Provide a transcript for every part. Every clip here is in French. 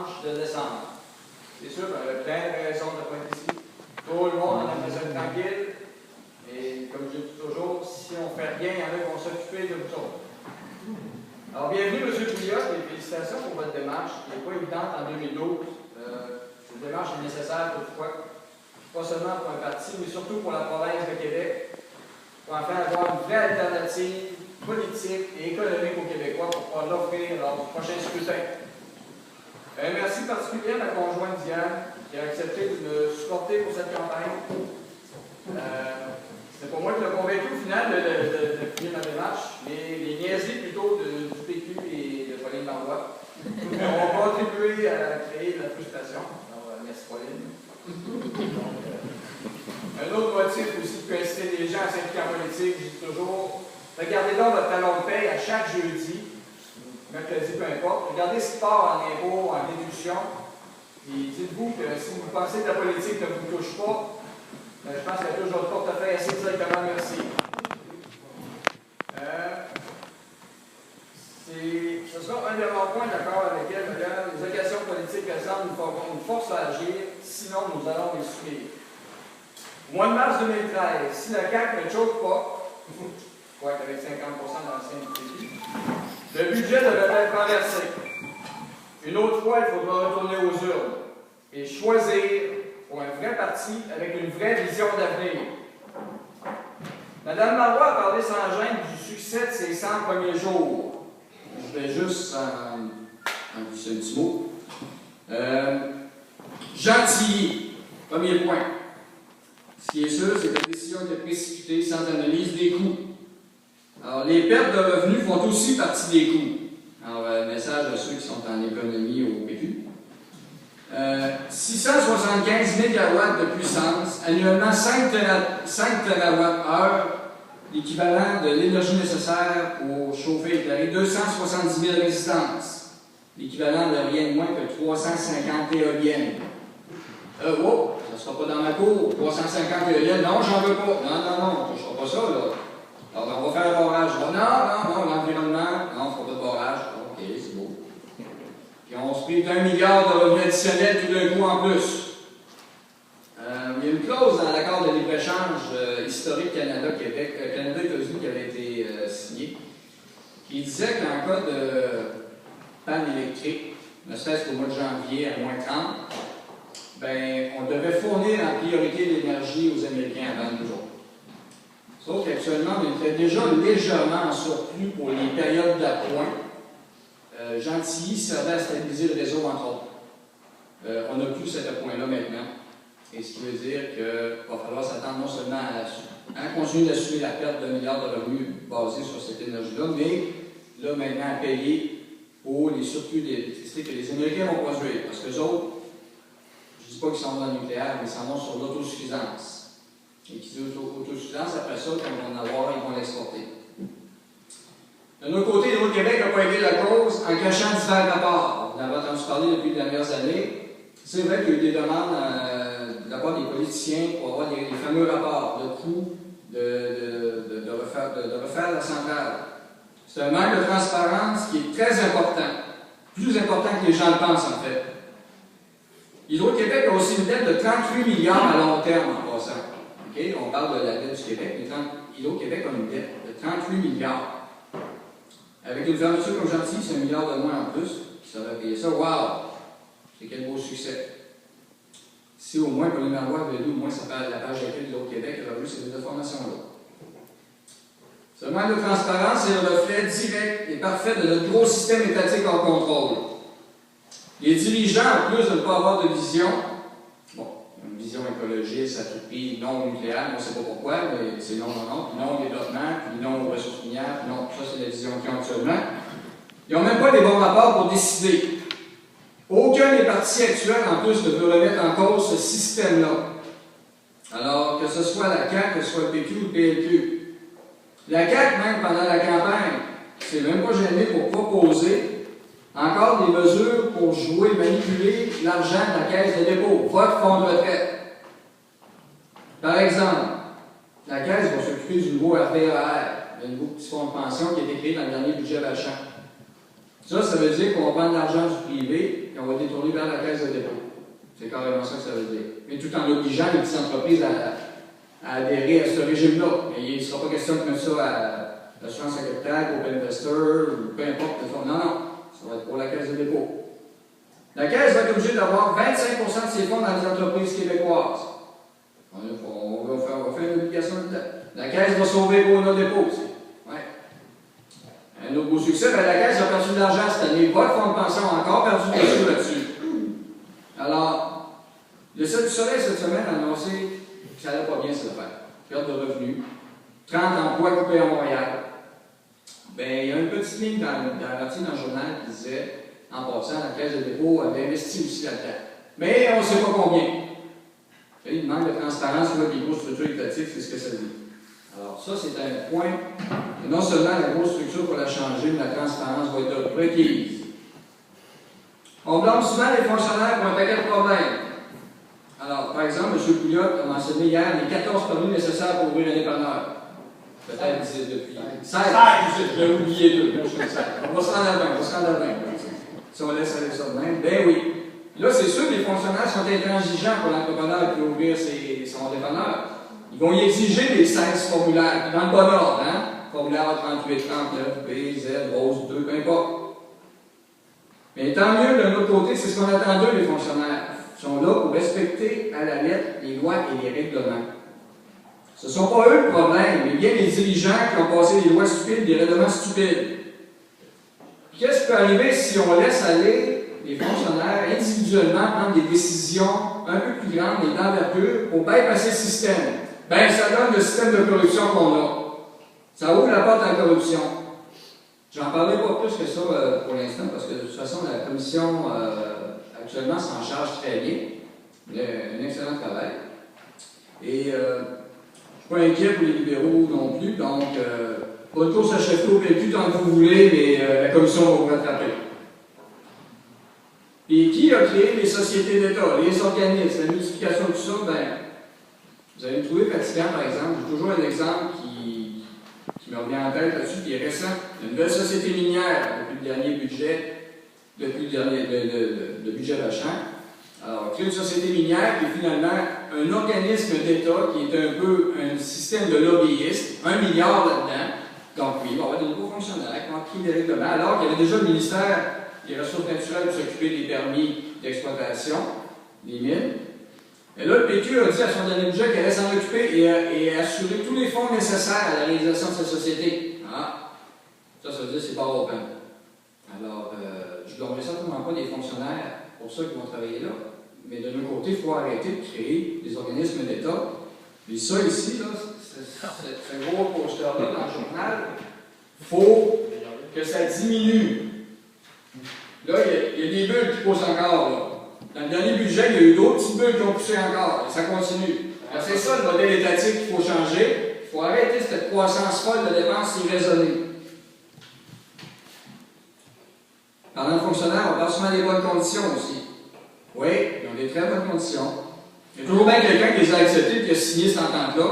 dimanche de décembre. C'est sûr qu'on avait plein de raisons de pas être ici. Tout le monde en a besoin tranquille. Et comme je dis toujours, si on ne fait rien, il y en a qui vont s'occuper de vous autres. Alors, bienvenue, M. Pouliot, et félicitations pour votre démarche, qui n'est pas évidente en 2012. Cette démarche est nécessaire toutefois, pas seulement pour un parti, mais surtout pour la province de Québec, pour enfin avoir une vraie alternative politique et économique aux Québécois pour pouvoir l'offrir lors du prochain scrutin. Un merci particulier à ma conjointe Diane, qui a accepté de me supporter pour cette campagne. C'est pour moi qui l'a convaincu au final de finir ma démarche, mais les niaiseries plutôt du PQ et de Pauline Marois ont contribué à créer de la frustration. Alors, merci Pauline. Donc, un autre motif aussi pour inciter les gens à s'impliquer en politique, je dis toujours, regardez donc votre talon de paie à chaque jeudi, mercredi, peu importe, regardez ce qui part en impôts, en déduction, et dites-vous que si vous pensez que la politique ne vous touche pas, je pense qu'il y a toujours le portefeuille assez directement, merci. Ce sera un de leurs points d'accord avec elle, regarde, les occasions politiques récentes nous forcent à agir, sinon nous allons les subir. Au mois de mars 2013, si la CAQ ne choque pas, quoi qu'avec 50% d'anciens du le budget devrait être renversé. Une autre fois, il faudra retourner aux urnes et choisir pour un vrai parti avec une vraie vision d'avenir. Mme Marois a parlé sans gêne du succès de ses 100 premiers jours. Je vais juste en glisser un petit mot. Gentilly, premier point. Ce qui est sûr, c'est que la décision était précipitée sans analyse des coûts. Alors, les pertes de revenus font aussi partie des coûts. Alors, message à ceux qui sont en économie au PQ. 675 MW de puissance, annuellement 5 TWh, l'équivalent de l'énergie nécessaire pour chauffer et éclairer 270 000 résidences, l'équivalent de rien de moins que 350 éoliennes. Ça ne sera pas dans ma cour, 350 éoliennes, non, j'en veux pas. Non, je ne ferai pas ça, là. Alors, on va faire un barrage. Non, l'environnement, non, on ne fera pas de barrage. OK, c'est beau. Puis on se prive d'1 milliard de revenus additionnels tout d'un coup en plus. Il y a une clause dans l'accord de libre-échange historique Canada-États-Unis qui avait été signé, qui disait qu'en cas de panne électrique, ne serait-ce qu'au mois de janvier à moins 30, ben, on devait fournir en priorité l'énergie aux Américains avant nous autres. Sauf qu'actuellement, on était déjà légèrement en surplus pour les périodes d'appoint. Gentilly servait à stabiliser le réseau, entre autres. On n'a plus cet appoint-là maintenant. Et ce qui veut dire qu'il va falloir s'attendre non seulement à continuer d'assumer la perte d'1 milliard de revenus basés sur cette énergie-là, mais là maintenant à payer pour les surplus d'électricité que les Américains vont produire. Parce que les autres, je ne dis pas qu'ils sont dans le nucléaire, mais ils s'en vont sur l'autosuffisance. Et qui disent autosuffisance, après ça, quand ils vont en avoir, ils vont l'exporter. De notre côté, Hydro-Québec n'a pas aidé la cause en cachant divers rapports. Vous en avez entendu parler depuis les dernières années. C'est vrai qu'il y a eu des demandes de la part des politiciens pour avoir les fameux rapports de coût de refaire la centrale. C'est un manque de transparence qui est très important, plus important que les gens le pensent en fait. Hydro-Québec a aussi une dette de 38 milliards à long terme en passant. Okay? On parle de la dette du Québec, mais Hydro-Québec a une dette de 38 milliards. Avec une fermeture comme Gentilly, c'est 1 milliard de moins en plus qui saurait payer ça. Wow! C'est quel beau succès! Si au moins, Pauline Marois avait lu, au moins ça fait la page d'accueil d'Hydro-Québec, elle a vu ces informations-là. Ce manque de transparence est le reflet direct et parfait de notre gros système étatique en contrôle. Les dirigeants, en plus de ne pas avoir de vision, bon, une vision écologiste à tout prix, non nucléaire, on ne sait pas pourquoi, mais c'est non au développement, puis non aux ressources minières, puis non, ça c'est la vision qu'ils ont actuellement. Ils n'ont même pas les bons rapports pour décider. Aucun des partis actuels, en plus, ne veut remettre en cause ce système-là. Alors, que ce soit la CAQ, que ce soit le PQ ou le PLQ. La CAQ, même pendant la campagne, c'est même pas gêné pour proposer encore des mesures pour jouer, manipuler l'argent de la caisse de dépôt, votre fonds de retraite. Par exemple, la caisse va s'occuper du nouveau RVER, le nouveau petit fonds de pension qui a été créé dans le dernier budget Vachon. Ça veut dire qu'on va prendre l'argent du privé et on va va détourner vers la caisse de dépôt. C'est carrément ça que ça veut dire. Mais tout en obligeant les petites entreprises à adhérer à ce régime-là. Et il ne sera pas question de mettre ça à l'assurance agricole, au Investor, ou peu importe le fonds. Non, non. Ça va être pour la caisse de dépôt. La caisse va être obligée d'avoir 25% de ses fonds dans les entreprises québécoises. On va faire une obligation de dette. La caisse va sauver vos no-dépôt aussi. Ouais. Un autre beau succès, la caisse a perdu de l'argent cette année. Votre fonds de pension a encore perdu des sous là-dessus. Alors, le Cirque du Soleil cette semaine a annoncé que ça n'allait pas bien cette affaire. Perte de revenus, 30 emplois coupés à Montréal. Bien, il y a une petite ligne dans l'article dans le journal qui disait, en passant, la caisse de dépôt avait investi aussi là-dedans. Mais on ne sait pas combien. Il manque de transparence sur les grosses structures étatiques, c'est ce que ça dit. Alors, ça, c'est un point. Et non seulement la grosse structure pour la changer, mais la transparence va être requise. On blâme souvent les fonctionnaires pour un paquet de problèmes. Alors, par exemple, M. Pouliot a mentionné hier les 14 permis nécessaires pour ouvrir un dépanneur. Peut-être depuis 16, j'ai oublié deux. On va se rendre à 20, Si on laisse aller ça de même, ben oui. Là, c'est sûr que les fonctionnaires sont intransigeants pour l'entrepreneur qui veut ouvrir son dépanneur. Ils vont y exiger les 16 formulaires, dans le bon ordre, hein? Formulaire 38, 39, B, Z, Rose 2, peu importe. Mais tant mieux, de notre côté, c'est ce qu'on attend d'eux, les fonctionnaires. Ils sont là pour respecter à la lettre les lois et les règlements. Ce ne sont pas eux le problème, mais bien les dirigeants qui ont passé des lois stupides, des règlements stupides. Qu'est-ce qui peut arriver si on laisse aller les fonctionnaires individuellement prendre des décisions un peu plus grandes et d'envergure pour bypasser le système? Bien, ça donne le système de corruption qu'on a. Ça ouvre la porte à la corruption. J'en parlerai pas plus que ça pour l'instant, parce que de toute façon, la commission actuellement s'en charge très bien. Un excellent travail. Et je ne suis pas inquiet pour les libéraux non plus, donc pas de course à chefferie au PQ tant que vous voulez, mais la commission va vous rattraper. Et qui a créé les sociétés d'État, les organismes, la multiplication de tout ça? Ben, vous allez me trouver fatigant, par exemple. J'ai toujours un exemple qui me revient en tête là-dessus, qui est récent. Une nouvelle société minière, depuis le dernier budget, le budget d'achat. Alors, créer une société minière qui est finalement un organisme d'État qui est un peu un système de lobbyistes, 1 milliard là-dedans. Donc, oui, il va y avoir des nouveaux fonctionnaires qui vont créer des règlements, alors qu'il y avait déjà le ministère des Ressources naturelles pour s'occuper des permis d'exploitation, des mines. Et là, le PQ a dit à son dernier budget qu'elle allait s'en occuper et assurer tous les fonds nécessaires à la réalisation de cette société. Ah, ça veut dire que c'est pas open. Alors, je ne blâmerai certainement pas des fonctionnaires pour ceux qui vont travailler là. Mais de notre côté, il faut arrêter de créer des organismes d'État. Et ça ici, là, ce gros poster-là dans le journal, il faut que ça diminue. Là, il y a des bulles qui poussent encore. Là. Dans le dernier budget, il y a eu d'autres petites bulles qui ont poussé encore. Et ça continue. C'est ça le modèle étatique qu'il faut changer. Il faut arrêter cette croissance folle de dépenses irraisonnées. Parlant de fonctionnaires, on parle souvent des bonnes conditions aussi. Oui, ils ont des très bonnes conditions. Il y a toujours bien quelqu'un qui les a acceptés et qui a signé cette entente-là.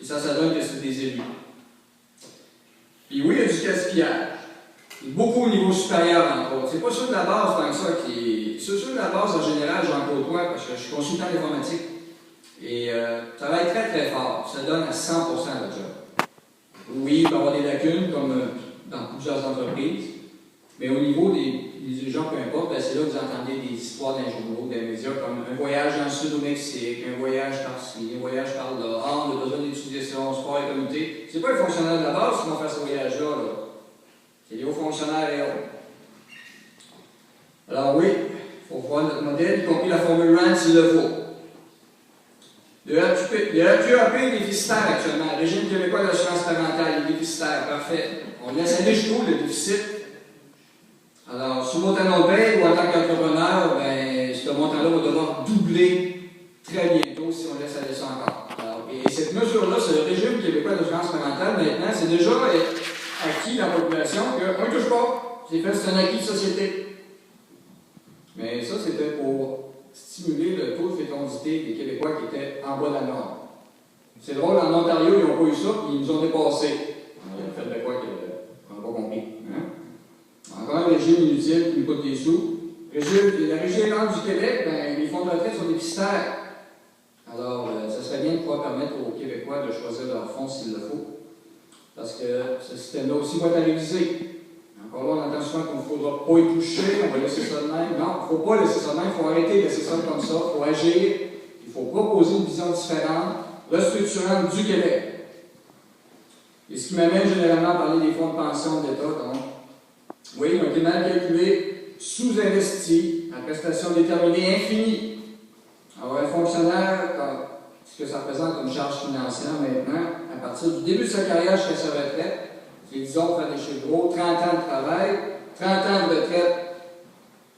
Et ça donne que c'est des élus. Puis oui, il y a du gaspillage. Beaucoup au niveau supérieur, entre autres. C'est pas ceux de la base tant que ça qui. Ceux de la base, en général, j'en côtoie parce que je suis consultant d'informatique. Et ça va être très très fort. Ça donne à 100% le job. Oui, il peut y avoir des lacunes, comme dans plusieurs entreprises. Mais au niveau des dirigeants, peu importe, ben c'est là que vous entendez des histoires dans les journaux, des médias, comme un voyage dans le sud au Mexique, un voyage par-ci, un voyage par-là. Ah, on a besoin d'étudier ça, sport et communauté. C'est pas les fonctionnaires de la base qui vont faire ce voyage-là. C'est les hauts fonctionnaires et autres. Alors oui, il faut voir notre modèle, y compris la formule RAND s'il le faut. Le RQAP est déficitaire actuellement. Le régime québécois d'assurance parentale est déficitaire, parfait. On laisse aller jusqu'où le déficit? Alors, sur mon talon de paye ou en tant qu'entrepreneur, ben, ce montant-là va devoir doubler très bientôt si on laisse aller ça encore. Alors, et cette mesure-là, c'est le régime québécois d'assurance parentale. Maintenant, c'est déjà acquis dans la population qu'on ne touche pas. C'est un acquis de société. Mais ça, c'était pour stimuler le taux de fécondité des Québécois qui étaient en bas de la norme. C'est drôle, en Ontario, ils n'ont pas eu ça, puis ils nous ont dépassés. Ils ont fait de quoi qu'on n'a pas compris. Hein? Encore un régime inutile qui nous coûte des sous. Régime la Régie générale du Québec, ben, les fonds de retraite sont déficitaires. Alors, ça serait bien de pouvoir permettre aux Québécois de choisir leur fonds s'il le faut, parce que ce système-là aussi va être révisé. Encore là, on entend souvent qu'il ne faudra pas y toucher, on va laisser ça de même. Non, il ne faut pas laisser ça de même, il faut arrêter de laisser ça comme ça, il faut agir, il faut proposer une vision différente, restructurante du Québec. Et ce qui m'amène généralement à parler des fonds de pension de l'État, donc, oui, ils ont été mal calculés, sous-investis, à prestation déterminée infinie. Alors, un fonctionnaire, ce que ça représente comme charge financière maintenant, à partir du début de sa carrière jusqu'à sa retraite, c'est, disons, faire des chiffres gros, 30 ans de travail, 30 ans de retraite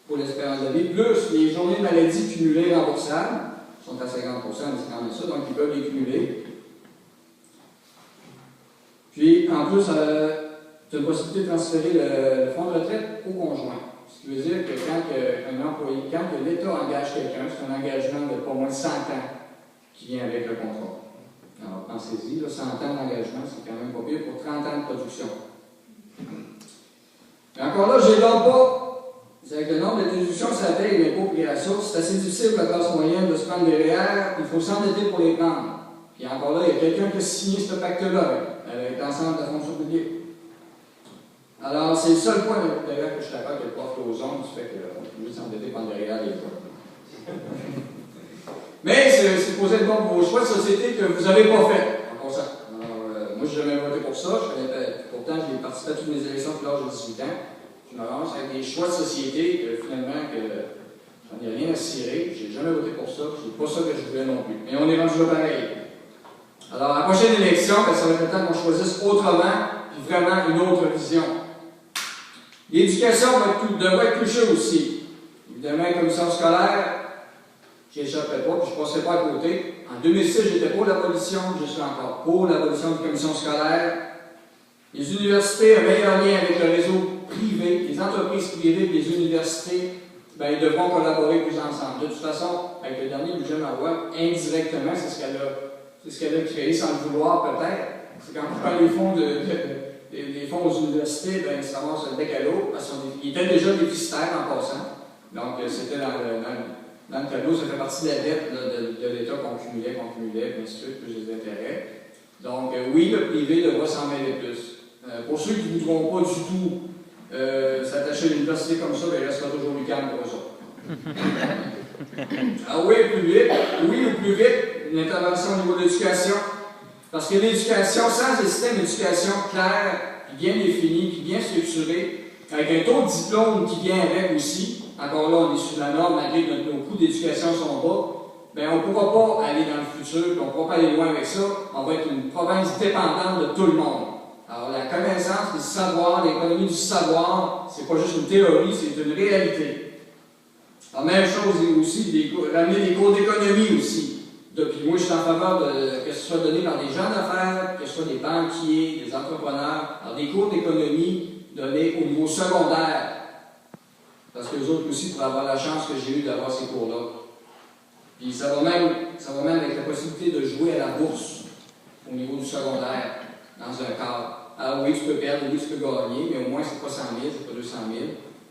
pour l'espérance de vie, plus les journées de maladie cumulées remboursables, sont à 50%, mais c'est quand même ça, donc ils peuvent les cumuler. Puis, en plus, tu as une possibilité de transférer le fonds de retraite au conjoint. Ce qui veut dire que quand un employé, quand l'État engage quelqu'un, c'est un engagement de pas moins de 100 ans qui vient avec le contrat. Alors, pensez-y, 100 ans d'engagement, c'est quand même pas pire pour 30 ans de production. Mais encore là, je ne les donne pas. C'est avec le nombre de déductions sur la paie et l'impôt et la source, c'est assez difficile pour la classe moyenne de se prendre des REER, il faut s'endetter pour les prendre. Puis encore là, il y a quelqu'un qui a signé ce pacte-là avec l'ensemble de la fonction publique. Alors, c'est le seul point d'ailleurs que je suis d'accord avec le prof Lauzon, qui fait qu'on peut juste s'endetter pour des REER des fois. Mais c'est posé le bon pour vos choix de société que vous n'avez pas fait, en passant. Alors, moi, je n'ai jamais voté pour ça. Pourtant, j'ai participé à toutes mes élections depuis l'âge de 18 ans. Je me rends avec des choix de société que finalement, que j'en ai rien à cirer. Je n'ai jamais voté pour ça. C'est pas ça que je voulais non plus. Mais on est rendu là pareil. Alors, à la prochaine élection, ben, ça va être le temps qu'on choisisse autrement, puis vraiment une autre vision. L'éducation devrait être touchée aussi. Évidemment, la commission scolaire, je n'échapperai pas, puis je ne passerai pas à côté. En 2006, j'étais pour l'abolition, je suis encore pour l'abolition des commissions scolaires. Les universités, un meilleur lien avec le réseau privé, les entreprises privées et les universités, ben, ils devront collaborer plus ensemble. De toute façon, avec le dernier budget Marois, indirectement, c'est ce qu'elle a créé sans le vouloir peut-être. C'est quand on prend les fonds, les fonds aux universités, ben, ça va se bec à l'eau, parce qu'ils étaient déjà déficitaires en passant. Donc, c'était dans le tableau, ça fait partie de la dette de l'État qu'on cumulait, puis ainsi de suite, plus les intérêts. Donc, oui, le privé devra s'en mêler plus. Pour ceux qui ne voudront pas du tout s'attacher à l'université comme ça, ben, il restera toujours l'UQAM pour ça. Ah oui, au plus vite, une intervention au niveau de l'éducation. Parce que l'éducation, sans un système d'éducation clair, puis bien défini, puis bien structuré, avec un taux de diplôme qui vient avec aussi, encore là, on est sous la norme, malgré que nos coûts d'éducation sont bas, bien, on ne pourra pas aller dans le futur, puis on ne pourra pas aller loin avec ça. On va être une province dépendante de tout le monde. Alors, la connaissance, le savoir, l'économie du savoir, c'est pas juste une théorie, c'est une réalité. La même chose aussi, ramener des cours d'économie aussi. Puis moi, je suis en faveur que ce soit donné par des gens d'affaires, que ce soit des banquiers, des entrepreneurs, alors des cours d'économie donnés au niveau secondaire. Parce que les autres aussi pourraient avoir la chance que j'ai eue d'avoir ces cours-là. Puis ça va même avec la possibilité de jouer à la bourse au niveau du secondaire, dans un cadre. Alors oui, tu peux perdre, oui, tu peux gagner, mais au moins c'est pas 100 000, c'est pas 200 000,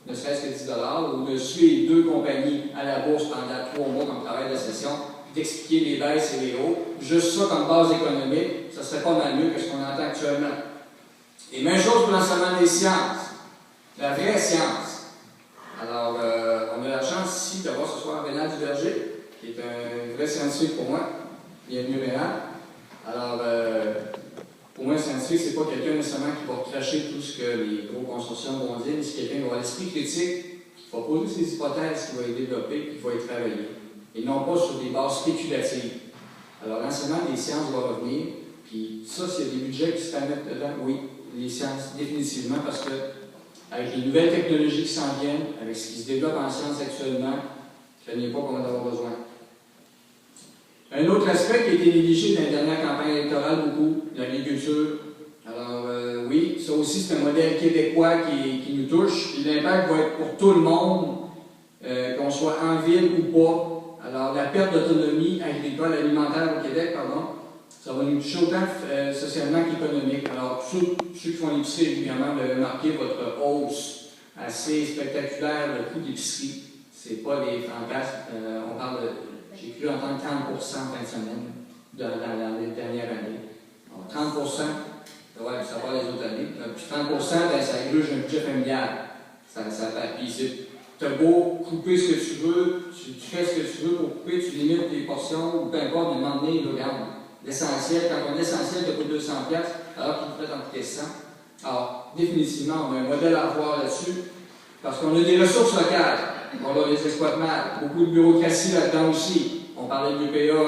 ne serait-ce que 10 $, ou de suivre 2 compagnies à la bourse pendant 3 mois comme travail de session, d'expliquer les baisses et les hauts. Juste ça comme base économique, ça serait pas mal mieux que ce qu'on entend actuellement. Et même chose pour l'enseignement des sciences, la vraie science. Alors, on a la chance ici d'avoir ce soir Rénal Duverger, qui est un vrai scientifique pour moi. Bienvenue Rénal. Alors, pour moi, un scientifique, c'est pas quelqu'un nécessairement qui va cracher tout ce que les gros consortiums vont dire, mais c'est quelqu'un qui va avoir l'esprit critique, qui va poser ses hypothèses, qui va les développer, qui va y travailler. Et non pas sur des bases spéculatives. Alors, l'enseignement des sciences va revenir, puis ça, s'il y a des budgets qui se mettent dedans, oui, les sciences, définitivement, parce que avec les nouvelles technologies qui s'en viennent, avec ce qui se développe en sciences actuellement, je n'ai pas qu'on va en avoir besoin. Un autre aspect qui a été négligé dans la dernière campagne électorale, beaucoup, l'agriculture. Alors, oui, ça aussi, c'est un modèle québécois qui nous touche. L'impact va être pour tout le monde, qu'on soit en ville ou pas. Alors, la perte d'autonomie agricole, alimentaire au Québec, ça va nous toucher autant socialement qu'économique. Alors, ceux qui font l'épicerie régulièrement, vous avez remarqué votre hausse assez spectaculaire de coût d'épicerie. c'est pas des fantasmes. On parle de, j'ai cru entendre 30% en fin de semaine dans les dernières années. Alors, 30%, ouais, ça va les autres années. Puis 30%, ben, ça gruge un budget familial. Puis tu as beau couper ce que tu veux, tu fais ce que tu veux pour couper, tu limites tes portions, ou peu importe, mais à un moment donné, regarde, l'essentiel, quand on a l'essentiel, te coûte 200$, alors qu'il pourrait t'en coûter 100$. Alors, définitivement, on a un modèle à revoir là-dessus, parce qu'on a des ressources locales, on les exploite mal, beaucoup de bureaucratie là-dedans aussi. On parlait de l'UPA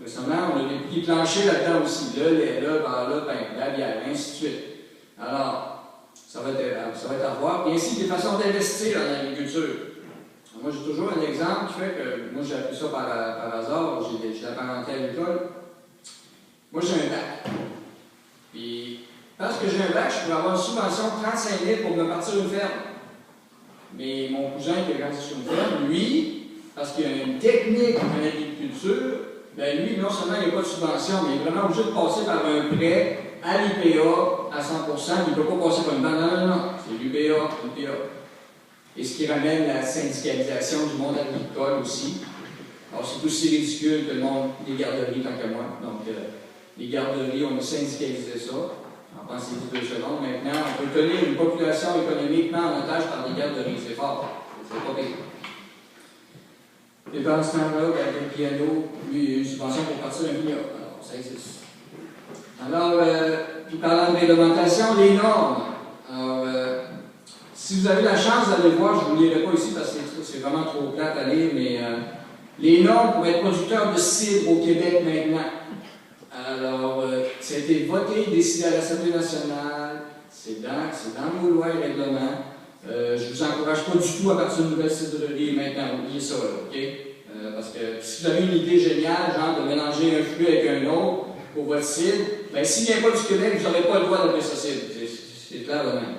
récemment, on a des prix planchers là-dedans aussi, là, la bière, ainsi de suite. Alors, ça va être à voir. Et ainsi, des façons d'investir dans l'agriculture. Moi, j'ai toujours un exemple qui fait que, moi, j'ai appris ça par hasard, j'ai la parenté agricole. Moi, j'ai un bac. Puis, parce que j'ai un bac, je pourrais avoir une subvention de 35 000 pour me partir une ferme. Mais mon cousin qui a grandi sur une ferme, lui, parce qu'il a une technique en agriculture, ben lui, non seulement il n'a pas de subvention, mais il est vraiment obligé de passer par un prêt à l'UPA à 100%, il ne peut pas passer par une banque. Non, c'est l'UPA. Et ce qui ramène la syndicalisation du monde agricole aussi. Alors, c'est aussi ridicule que le monde des garderies, tant que moi. Donc, les garderies, on a syndicalisé ça. En pensez-vous 2 secondes. Maintenant, on peut tenir une population économiquement en otage par des garderies. C'est fort. C'est pas pire. Et dans ce temps-là, le piano, lui, il a une subvention pour partir un vignoble. Alors, ça existe. Alors, puis parlant de réglementation, les normes. Alors, si vous avez la chance d'aller voir, je ne vous lirai pas ici parce que c'est vraiment trop plate à lire, mais les normes pour être producteur de cidre au Québec maintenant. Alors, ça a été voté, décidé à l'Assemblée nationale, c'est dans nos lois et règlements. Je ne vous encourage pas du tout à partir d'une nouvelle cidrerie maintenant, oubliez ça, OK? Parce que si vous avez une idée géniale, genre de mélanger un fruit avec un autre pour votre cidre, bien s'il ne vient pas du Québec, vous n'aurez pas le droit d'appeler ça cidre. C'est clair de même.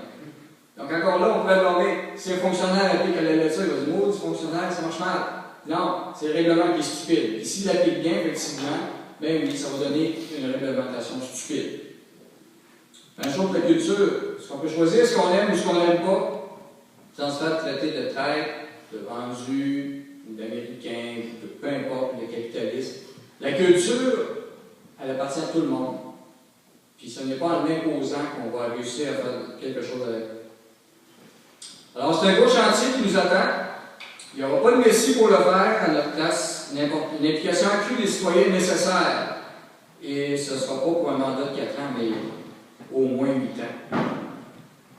Donc encore là, on pourrait blâmer, si un fonctionnaire applique à la lecture, il va dire, oh, ce fonctionnaire, ça marche mal. Non, c'est le règlement qui est stupide. Et s'il l'applique bien, effectivement, bien oui, ça va donner une réglementation stupide. Un jour de la culture, est-ce qu'on peut choisir ce qu'on aime ou ce qu'on n'aime pas, sans se faire traiter de traître, de vendu, ou d'américain, ou de peu importe, de capitaliste. La culture, elle appartient à tout le monde. Puis ce n'est pas en imposant qu'on va réussir à faire quelque chose avec. Alors c'est un gros chantier qui nous attend. Il n'y aura pas de messie pour le faire à notre place. Une implication accrue des citoyens est nécessaire. Et ce ne sera pas pour un mandat de 4 ans, mais au moins 8 ans.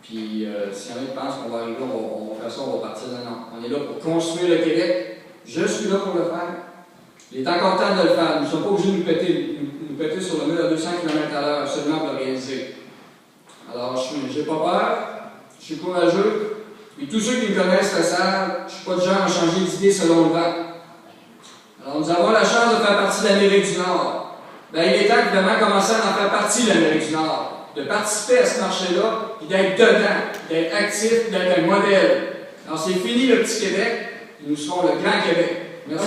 Puis si y en a qui pensent qu'on va arriver, on va faire ça, on va partir de non. On est là pour construire le Québec. Je suis là pour le faire. Il est encore temps de le faire. Nous ne sommes pas obligés de nous péter sur le mur à 200 km/h seulement pour le réaliser. Alors, je n'ai pas peur, je suis courageux. Et tous ceux qui me connaissent le savent, je ne suis pas du genre à changer d'idée selon le vent. Alors, nous avons la chance de faire partie de l'Amérique du Nord. Bien, il est temps de vraiment commencer à en faire partie de l'Amérique du Nord, de participer à ce marché-là, puis d'être dedans, d'être actif, d'être un modèle. Alors, c'est fini le petit Québec, nous serons le grand Québec. Merci.